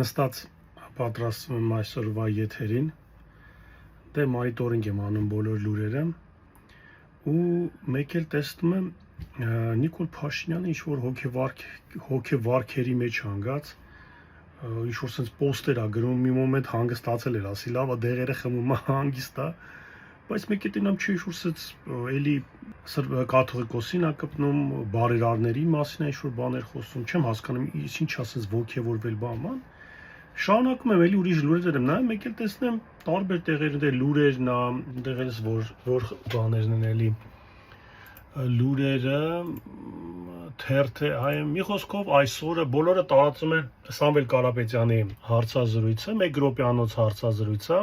Նստած պատրաստվում եմ այսօրվա եթերին, դե մոնիտորինգ եմ անում բոլոր լուրերը ու մեկ էլ տեսնում եմ Նիկոլ Փաշինյանը ինչ-որ հոգեվարքերի մեջ հանգած, ինչ-որ սենց պոստեր ա գրում, մի մոմենտ հանգստացել էր, ասի լավ, դեղերը խմում ա, հանգիստ ա, բայց մեկ էլ տենամ չի ինչ-որ սենց էլի կաթողիկոսին ա կպնում, բարերարների մասին ա ինչ-որ բաներ խոսում, չեմ հասկանում, ինչ ա սենց ոգևորվել բաման, շարունակում եմ էլի ուրիշ լուրեր եմ նայում, մեկ էլ տեսնեմ տարբեր տեղերում լուրերն ա, տեղերս որ բաներն են էլի լուրերը թերթե հայ մի խոսքով այսօրը բոլորը տարածում են Սամվել Կարապետյանի հարցազրույցը, 1 րոպեանոց հարցազրույցը,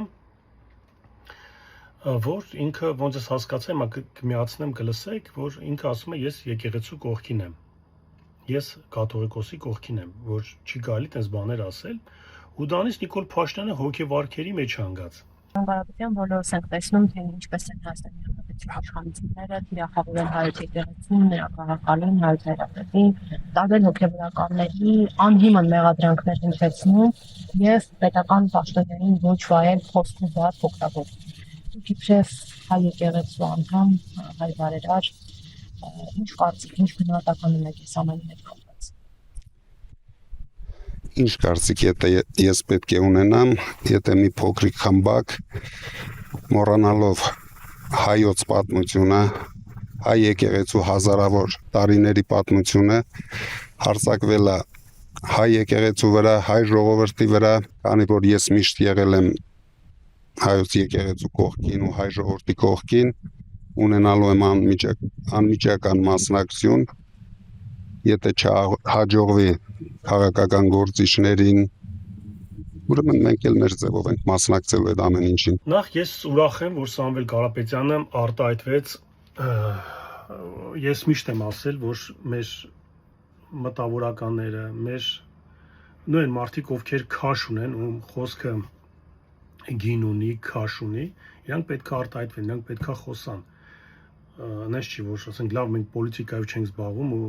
որ ինքը ոնց ես հասկացա, հիմա կմիացնեմ կլսեք, որ ինքը ասում է ես եկեղեցու կողքին եմ, ես կաթողիկոսի կողքին եմ, որ չի կարելի տես բաներ ասել, ու դրանից Նիկոլ Փաշինյանը հոգեվարքերի մեջ հանգած։ Կարապետյան բոլորս ենք տեսնում, թե ինչպես են Հայաստանի իշխանությունները թիրախավորել հայոց եկեղեցին, նրա քաղաքալին, հայոց հայրապետին, տարբեր հոգեվորականների անհիմն մեղադրանքներ հնչեցնում եւ պետական պաշտոններին ոչ վայել խոսքի բաց օգտագործում։ Իբրև հայ եկեղեցու անդամ, հայ բարերար, ինչ կարծիք, ինչ գնահատականում եք այս ամենի հետ կապված։ Ինչ կարծիք ես պետք է ունենամ, եթե մի փոքրիկ խմբակ մոռանալով հայոց պատմությունը, հայ եկեղեցու հազարավոր տարիների պատմությունը հարձակվել է հայ եկեղեցու վրա, հայ ժողովրդի վրա, քանի որ ես միշտ եղել եմ հայոց եկեղեցու կողքին ու հայ ժողովրդի կողքին, ունենալու եմ անմիջական մասնակցություն, եթե չհաջողվի քաղաքական գործիչներին, ուրեմն մենք էլ մեր ձևով ենք մասնակցելու այդ ամեն ինչին։ Նախ ես ուրախ եմ, որ Սամվել Կարապետյանը արտահայտվեց, ես միշտ եմ ասել, որ մեր մտավորականները, մեր նույն մարդիկ, ովքեր քաշ ունեն, ում խոսքը գին ունի, քաշ ունի, իրանք պետք է արտահայտվեն, իրանք պետք է խոսան։ Այնպես չի, որ ասենք լավ, մենք պոլիտիկայով չենք զբաղվում ու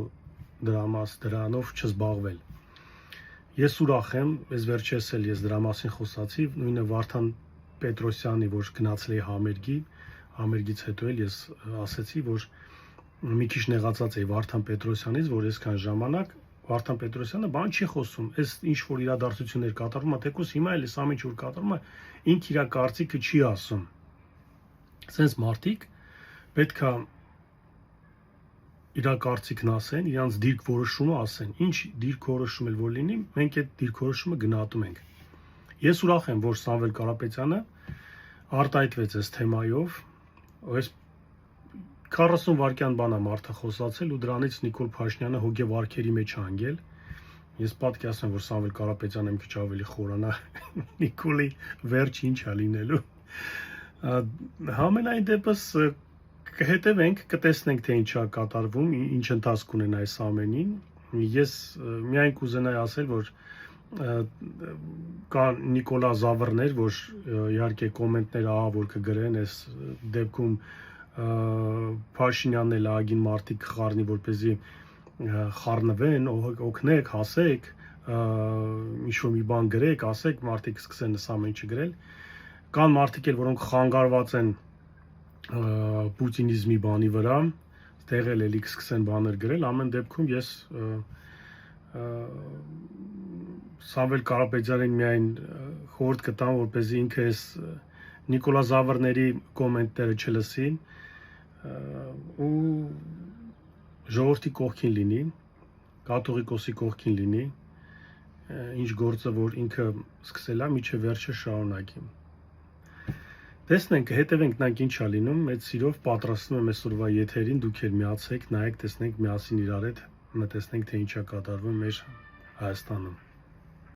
դրանով չզբաղվել։ Ես ուրախ եմ, ես վերջերս էլ ես դրա մասին խոսացի, նույնը Վարդան Պետրոսյանի, որ գնացել էի համերգից հետո էլ ես ասեցի, որ մի քիչ նեղացած էի Վարդան Պետրոսյանից, որ այսքան ժամանակ Վարդան Պետրոսյանը բան չի խոսում, այս ինչ որ իրադարձություններ կատարվում է, թեկուզ հիմա էլ այս ամեն ինչ որ կատարվում է, ինքը իր կարծիքը չի ասում։ Սենց մարդիկ պետք է իր կարծիքն ասեն, իրանց դիրքորոշումը ասեն, ինչ դիրքորոշում էլ որ լինի, մենք այդ դիրքորոշումը գնահատում ենք։ Ես ուրախ եմ, որ Սամվել Կարապետյանը արտահայտվեց այս թեմայով, այս 40 վայրկյան բան է մարդը խոսացել ու դրանից Նիկոլ Փաշինյանը հոգեվարքերի մեջ հանգել։ Ես պատկերացնում եմ, որ Սամվել Կարապետյանը մի քիչ ավելի խորանա Նիկոլի վերջ ինչ է լինելու։ Համենայն դեպս կհետևենք, կտեսնենք թե ինչ է կատարվում, ինչ ընթացք ունեն այս ամենին։ Ես միայն կուզենայի ասել, որ կա Նիկոլա Զավրներ, որ իհարկե կոմենտները ահա որ կգրեն այս դեպքում Փաշինյանն էլ ագին մարդիկ խառնի, որպեսզի խառնվեն, օգնեք, հասեք, ինչ-որ մի բան գրեք, ասեք, մարդիկ սկսեն այս ամեն ինչը գրել։ Կան մարդիկ էլ, որոնք խանգարված են պուտինիզմի բանի վրա, տեղել էլի կսկսեն բաներ գրել, ամեն դեպքում ես Սամվել Կարապետյանին միայն խորհուրդ կտամ, որպեսզի ինքը այս Նիկոլա Զավրների կոմենտները չլսի ու ժողովրդի կողքին լինի, կաթողիկոսի կողքին լինի, ինչ գործը, որ ինքը սկսել է, միջև վերջը շարունակի։ Տեսնենք, հետևենք նայենք ինչ է լինում, այդ սիրով պատրաստում եմ այսօրվա եթերին, դուք էլ միացեք, նայեք, տեսնենք միասին իրար հետ, տեսնենք թե ինչ է կատարվում մեր Հայաստանում։